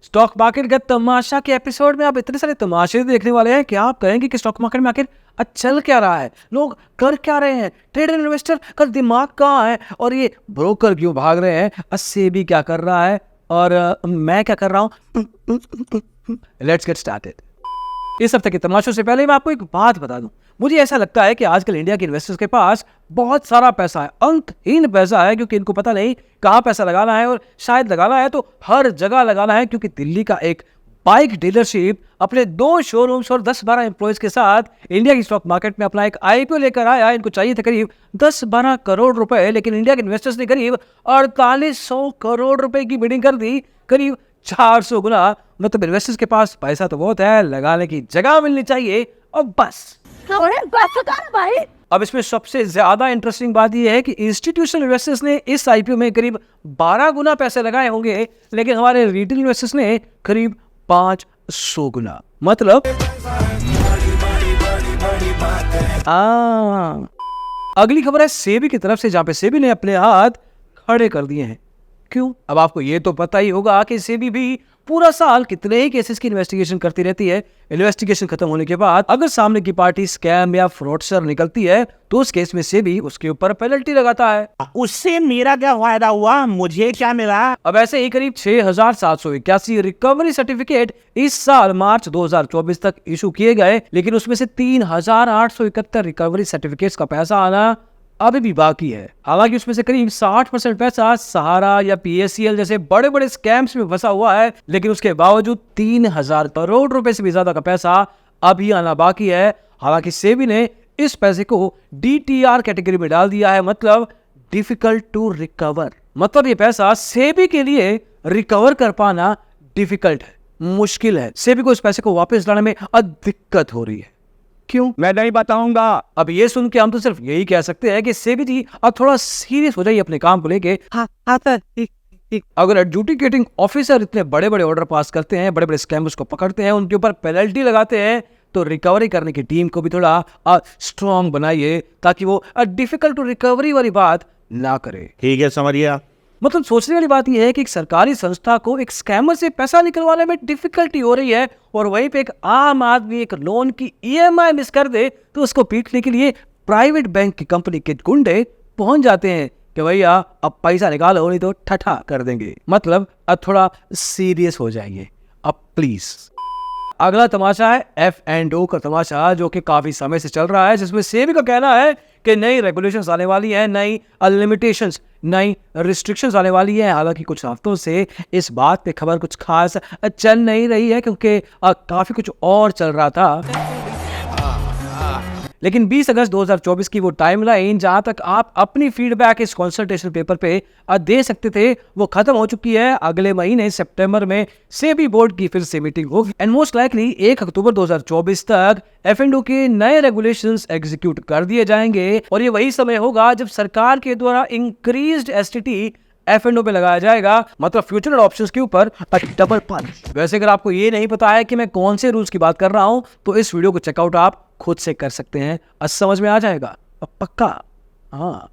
Stock market का तमाशा के episode में आप इतने सारे तमाशे देखने वाले हैं कि आप कहेंगे कि स्टॉक मार्केट में आखिर चल क्या रहा है, लोग कर क्या रहे हैं, ट्रेडर इन्वेस्टर का दिमाग कहाँ है और ये ब्रोकर क्यों भाग रहे हैं, सेबी क्या कर रहा है और मैं क्या कर रहा हूँ। Let's get started. इस हफ्ते के तमाशों से पहले मैं आपको एक बात बता दूं। मुझे ऐसा लगता है कि आजकल इंडिया के इन्वेस्टर्स के पास बहुत सारा पैसा है, अंतहीन पैसा है, क्योंकि इनको पता नहीं कहाँ पैसा लगाना है और शायद लगाना है तो हर जगह लगाना है, क्योंकि दिल्ली का एक बाइक डीलरशिप अपने 2 शोरूम्स और 10-12 एम्प्लॉयज के साथ इंडिया की स्टॉक मार्केट में अपना एक आईपीओ लेकर आया। इनको चाहिए थे करीब 10-12 करोड़ रुपए, लेकिन इंडिया के इन्वेस्टर्स ने करीब 4800 करोड़ रुपए की बिडिंग कर दी, करीब 400 गुना। मतलब इन्वेस्टर्स के पास पैसा तो बहुत है, लगाने की जगह मिलनी चाहिए और बस। भाई अब इसमें सबसे ज्यादा इंटरेस्टिंग बात यह है कि इंस्टीट्यूशनल इन्वेस्टर्स ने इस आईपीओ में करीब 12 गुना पैसे लगाए होंगे, लेकिन हमारे रिटेल इन्वेस्टर्स ने करीब 500 गुना। मतलब अगली खबर है सेबी की तरफ से, जहां पे सेबी ने अपने हाथ खड़े कर दिए हैं। क्यों? अब आपको ये तो पता ही होगा कि सेबी भी पूरा साल कितने ही केसेस की इन्वेस्टिगेशन करती रहती है। इन्वेस्टिगेशन खत्म होने के बाद अगर सामने की पार्टी स्कैम या फ्रॉडस्टर निकलती है तो उस केस में सेबी उसके ऊपर पेनल्टी लगाता है। उससे मेरा क्या फायदा हुआ, मुझे क्या मिला? अब ऐसे ही करीब 6,781 रिकवरी सर्टिफिकेट इस साल मार्च 2024 तक इशू किए गए, लेकिन उसमें से 3,871 रिकवरी सर्टिफिकेट्स का पैसा आना अभी भी बाकी है। हालांकि उसमें से करीब 60% पैसा सहारा या पीएससीएल जैसे बड़े बड़े स्कैम्स में फंसा हुआ है, लेकिन उसके बावजूद 3,000 करोड़ रुपए से भी ज्यादा का पैसा अभी आना बाकी है। हालांकि सेबी ने इस पैसे को डीटीआर कैटेगरी में डाल दिया है, मतलब डिफिकल्ट टू रिकवर। मतलब ये पैसा सेबी के लिए रिकवर कर पाना डिफिकल्ट है, मुश्किल है। सेबी को इस पैसे को वापस लाने में दिक्कत हो रही है। क्यों? मैं नहीं बताऊंगा। अब ये सुन के हम तो सिर्फ यही कह सकते हैं कि सेबी जी अब थोड़ा सीरियस हो जाइए अपने काम को लेके। हाँ सर, ठीक। अगर एडजुडिकेटिंग ऑफिसर इतने बड़े बड़े ऑर्डर पास करते हैं, बड़े बड़े स्कैमर्स को पकड़ते हैं, उनके ऊपर पेनल्टी लगाते हैं, तो रिकवरी करने की टीम को भी थोड़ा स्ट्रॉन्ग बनाइए ताकि वो डिफिकल्ट टू रिकवरी वाली बात ना करे। ठीक है, समझ गया। मतलब सोचने वाली बात यह है कि एक सरकारी संस्था को एक स्कैमर से पैसा निकलवाने में डिफिकल्टी हो रही है और वहीं पे एक आम आदमी एक लोन की ईएमआई मिस कर दे तो उसको पीटने के लिए प्राइवेट बैंक की कंपनी के गुंडे पहुंच जाते हैं कि भैया अब पैसा निकालो नहीं तो ठठा कर देंगे। मतलब अब थोड़ा सीरियस हो जाएंगे अब प्लीज। अगला तमाशा है F&O का तमाशा, जो कि काफी समय से चल रहा है, जिसमें सेबी का कहना है कि नई रेगुलेशंस आने वाली है, नई लिमिटेशंस, नई रिस्ट्रिक्शंस आने वाली है। हालांकि कुछ हफ्तों से इस बात पे खबर कुछ खास चल नहीं रही है, क्योंकि काफी कुछ और चल रहा था। लेकिन 20 अगस्त 2024 की वो टाइमलाइन जहां तक आप अपनी फीडबैक इस कंसल्टेशन पेपर पे दे सकते थे वो खत्म हो चुकी है। अगले महीने सितंबर में सेबी बोर्ड की फिर से मीटिंग होगी एंड मोस्ट लाइकली 1 अक्टूबर 2024 तक F&O के नए रेगुलेशंस एग्जीक्यूट कर दिए जाएंगे और ये वही समय होगा जब सरकार के द्वारा इंक्रीज्ड एसटीटी F&O पे लगाया जाएगा, मतलब फ्यूचर ऑप्शंस के ऊपर डबल पंच। वैसे अगर आपको ये नहीं पता है कि मैं कौन से रूल्स की बात कर रहा हूं तो इस वीडियो को चेकआउट आप खुद से कर सकते हैं, समझ में आ जाएगा पक्का। हाँ,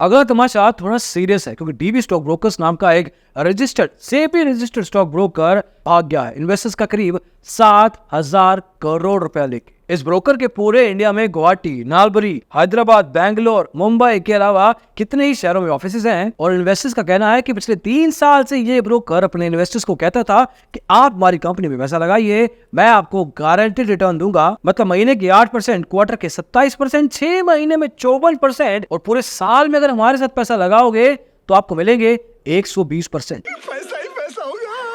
अगला तमाशा थोड़ा सीरियस है, क्योंकि डीबी स्टॉक ब्रोकर्स नाम का एक registered SEBI registered stock broker भाग गया है इन्वेस्टर्स का करीब 7,000 करोड़ रुपया लेके। इस ब्रोकर के पूरे इंडिया में गुवाहाटी, नालबरी, हैदराबाद, बैंगलोर, मुंबई के अलावा कितने ही शहरों में ऑफिसेज हैं और इन्वेस्टर्स का कहना है कि पिछले 3 साल से ये ब्रोकर अपने इन्वेस्टर्स को कहता था कि आप हमारी कंपनी में पैसा लगाइए, मैं आपको गारंटेड रिटर्न दूंगा। मतलब महीने की 8%, क्वार्टर के 27%, 6 महीने में 54% और पूरे साल में अगर हमारे साथ पैसा लगाओगे तो आपको मिलेंगे 120%।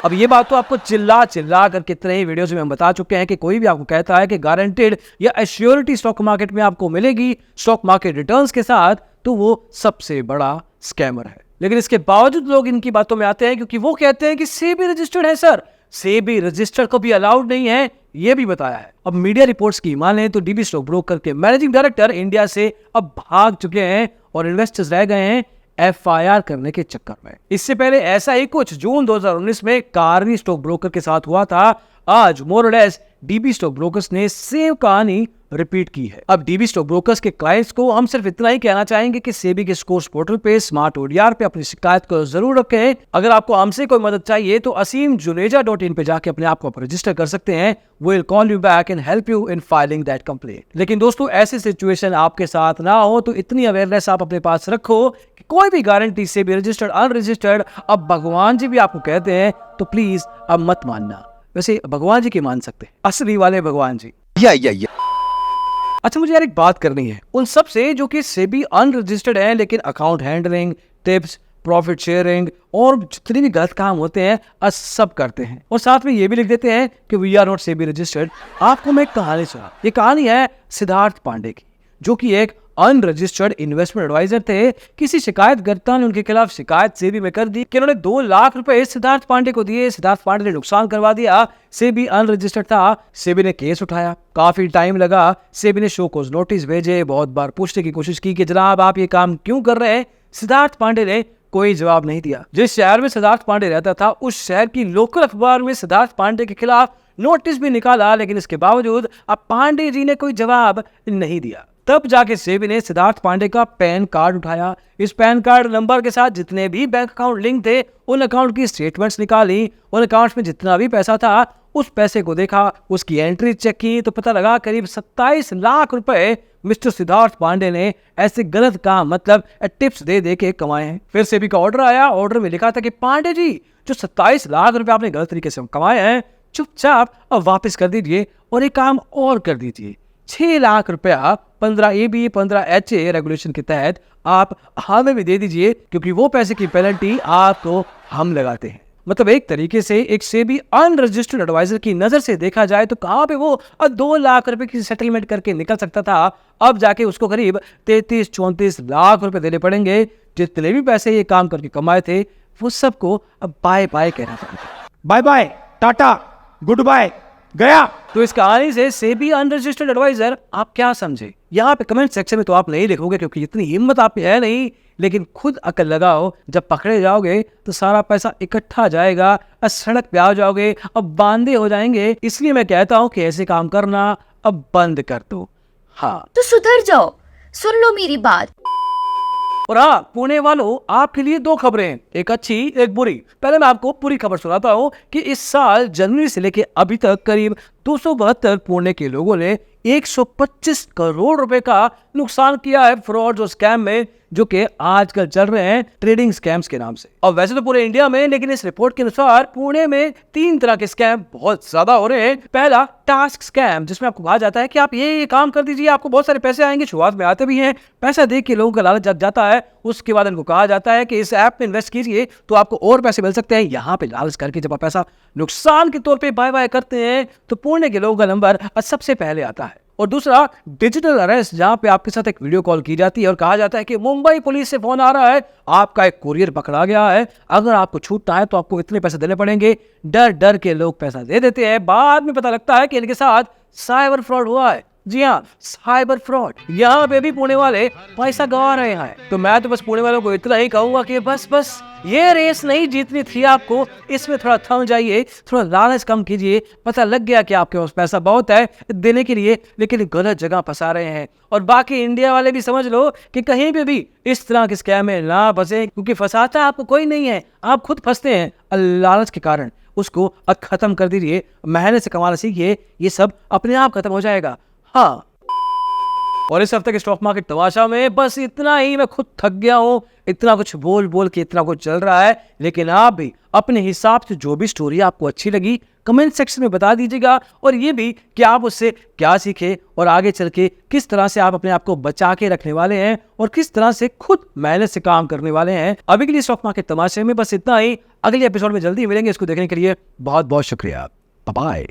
अब ये बात तो आपको चिल्ला कर कितने ही वीडियोस में हम बता चुके हैं कि कोई भी आपको कहता है कि गारंटेड या एश्योरिटी स्टॉक मार्केट में आपको मिलेगी स्टॉक मार्केट रिटर्न्स के साथ, तो वो सबसे बड़ा स्कैमर है। लेकिन इसके बावजूद लोग इनकी बातों में आते हैं, क्योंकि वो कहते हैं कि सेबी रजिस्टर्ड है सर। सेबी रजिस्टर्ड को भी अलाउड नहीं है, ये भी बताया है। अब मीडिया रिपोर्ट्स की माने तो डीबी स्टॉक ब्रोकर के मैनेजिंग डायरेक्टर इंडिया से अब भाग चुके हैं और इन्वेस्टर्स रह गए हैं FIR करने के चक्कर में। इससे पहले ऐसा ही कुछ जून 2019 में कार्वी स्टॉक ब्रोकर के साथ हुआ था। आज मोर और लेस डीबी स्टॉक ब्रोकर्स ने सेम कहानी रिपीट की है। अब डीबी स्टॉक ब्रोकर्स के क्लाइंट्स को हम सिर्फ इतना ही कहना चाहेंगे कि सेबी के स्कोर्स पोर्टल पे स्मार्ट ओडीआर पे अपनी शिकायत को जरूर रखें। अगर आपको हमसे कोई मदद चाहिए तो asimjuneja.in पे जाके अपने आप को रजिस्टर कर सकते हैं। We'll call you back and help you in filing that complaint। लेकिन दोस्तों, ऐसी सिचुएशन आपके साथ ना हो तो इतनी अवेयरनेस आप अपने पास रखो कि कोई भी गारंटी से भी रजिस्टर्ड अनरजिस्टर्ड अब भगवान जी भी आपको कहते हैं तो प्लीज अब मत मानना। वैसे भगवान जी की मान सकते हैं, असली वाले भगवान जी। अच्छा, मुझे यार एक बात करनी है उन सब से जो कि सेबी अनरजिस्टर्ड है लेकिन account handling, tips, profit sharing और जितने भी गलत काम होते हैं सब करते हैं और साथ में ये भी लिख देते हैं कि we are not SEBI registered. आपको मैं एक कहानी सुना। ये कहानी है सिद्धार्थ पांडे की, जो कि एक अनरजिस्टर्ड इन्वेस्टमेंट एडवाइजर थे। किसी शिकायतकर्ता ने उनके खिलाफ शिकायत सेबी में कर दी कि उन्होंने 2 लाख रुपए सिद्धार्थ पांडे को दिए। सिद्धार्थ पांडे ने नुकसान करवा दिया। सेबी अनरजिस्टर्ड था। सेबी ने केस उठाया, काफी टाइम लगा। सेबी ने शो कोज नोटिस भेजे, बहुत बार पूछने की कोशिश की कि जनाब आप ये काम क्यों कर रहे हैं। सिद्धार्थ पांडे ने कोई जवाब नहीं दिया। जिस शहर में सिद्धार्थ पांडे रहता था उस शहर की लोकल अखबार में सिद्धार्थ पांडे के खिलाफ नोटिस भी निकाला, लेकिन इसके बावजूद अब पांडे जी ने कोई जवाब नहीं दिया। तब जाके सेबी ने सिद्धार्थ पांडे का पैन कार्ड उठाया। इस पैन कार्ड नंबर के साथ जितने भी बैंक अकाउंट लिंक थे उन अकाउंट की स्टेटमेंट्स निकाली। उन अकाउंट्स में जितना भी पैसा था उस पैसे को देखा, उसकी एंट्री चेक की तो पता लगा करीब 27 लाख रुपए मिस्टर सिद्धार्थ पांडे ने ऐसे गलत काम मतलब टिप्स दे दे के कमाए हैं। फिर सेबी का ऑर्डर आया। ऑर्डर में लिखा था कि पांडे जी, जो 27 लाख रुपए आपने गलत तरीके से कमाए हैं चुपचाप अब वापस कर दीजिए और एक काम और कर दीजिए, 6 लाख रुपया 15AB 15HA रेगुलेशन के तहत आप हमें भी दे दीजिए, क्योंकि वो पैसे की पेनल्टी आपको हम लगाते हैं। मतलब एक तरीके से एक सेबी अनरजिस्टर्ड एडवाइजर की नजर से देखा जाए तो कहां पे वो 2 लाख रुपए की सेटलमेंट करके निकल सकता था, अब जाके उसको करीब 33-34 लाख रुपए देने पड़ेंगे। जितने भी पैसे ये काम करके कमाए थे वो सबको अब बाय बाय कहना पड़ेगा। Bye bye, ta-ta, good bye, गया। तो इस कहानी से सेबी अनरजिस्टर्ड एडवाइजर आप क्या समझे? यहाँ पे कमेंट सेक्शन में तो आप नहीं लिखोगे क्योंकि इतनी हिम्मत आप में है नहीं, लेकिन खुद अकल लगाओ। जब पकड़े जाओगे तो सारा पैसा इकट्ठा जाएगा, सड़क पे आ जाओगे, अब बांधे हो जाएंगे। इसलिए मैं कहता हूँ कि ऐसे काम करना अब बंद कर दो। हाँ तो सुधर जाओ, सुन लो मेरी बात। और हाँ, पुणे वालों, आपके लिए 2 खबरें हैं, एक अच्छी एक बुरी। पहले मैं आपको पूरी खबर सुनाता हूँ कि इस साल जनवरी से लेके अभी तक करीब 272 पुणे के लोगों ने 125 करोड़ रुपए का नुकसान किया है फ्रॉड और स्कैम में, जो कि आजकल चल रहे हैं ट्रेडिंग स्कैम्स के नाम से। और वैसे तो पूरे इंडिया में, लेकिन इस रिपोर्ट के अनुसार पुणे में 3 तरह के स्कैम बहुत ज्यादा हो रहे हैं। पहला टास्क स्कैम, जिसमें आपको कहा जाता है कि आप ये काम कर दीजिए, आपको बहुत सारे पैसे आएंगे। शुरुआत में आते भी हैं, पैसा देख के लोगों का लालच जग जाता है। उसके बाद इनको कहा जाता है कि इस ऐप में इन्वेस्ट कीजिए तो आपको और पैसे मिल सकते हैं। यहाँ पे लालच करके जब आप पैसा नुकसान के तौर पे बाय बाय करते हैं तो पुणे के लोगों का नंबर सबसे पहले आता है। और दूसरा डिजिटल अरेस्ट, जहां पे आपके साथ एक वीडियो कॉल की जाती है और कहा जाता है कि मुंबई पुलिस से फोन आ रहा है, आपका एक कुरियर पकड़ा गया है, अगर आपको छूटना है तो आपको इतने पैसे देने पड़ेंगे। डर डर के लोग पैसा दे देते हैं। बाद में पता लगता है कि इनके साथ साइबर फ्रॉड हुआ है। जी हाँ, साइबर फ्रॉड। यहाँ पे भी पुणे वाले पैसा गंवा रहे हैं। तो मैं तो बस पुणे वालों को इतना ही कहूंगा कि बस ये रेस नहीं जीतनी थी आपको, इसमें थोड़ा थम जाइए, थोड़ा लालच कम कीजिए। पता लग गया कि आपके पास पैसा बहुत है देने के लिए, लेकिन गलत जगह फंसा रहे हैं। और बाकी इंडिया वाले भी समझ लो कि कहीं पे भी इस तरह के स्कैम में ना फंसे, क्योंकि फंसाता आपको कोई नहीं है, आप खुद फंसते हैं लालच के कारण। उसको खत्म कर दीजिए, मेहनत से कमाना सीखिए, ये सब अपने आप खत्म हो जाएगा। हाँ, और इस हफ्ते के स्टॉक मार्केट तमाशा में बस इतना ही। मैं खुद थक गया हूँ, इतना कुछ बोल बोल के इतना कुछ चल रहा है, लेकिन आप भी अपने हिसाब से जो भी स्टोरी आपको अच्छी लगी कमेंट सेक्शन में बता दीजिएगा, और ये भी कि आप उससे क्या सीखे और आगे चल के किस तरह से आप अपने आप को बचा के रखने वाले हैं और किस तरह से खुद मेहनत से काम करने वाले हैं। अभी के लिए स्टॉक मार्केट तमाशे में बस इतना ही। अगले एपिसोड में जल्दी मिलेंगे। इसको देखने के लिए बहुत बहुत शुक्रिया। Bye bye.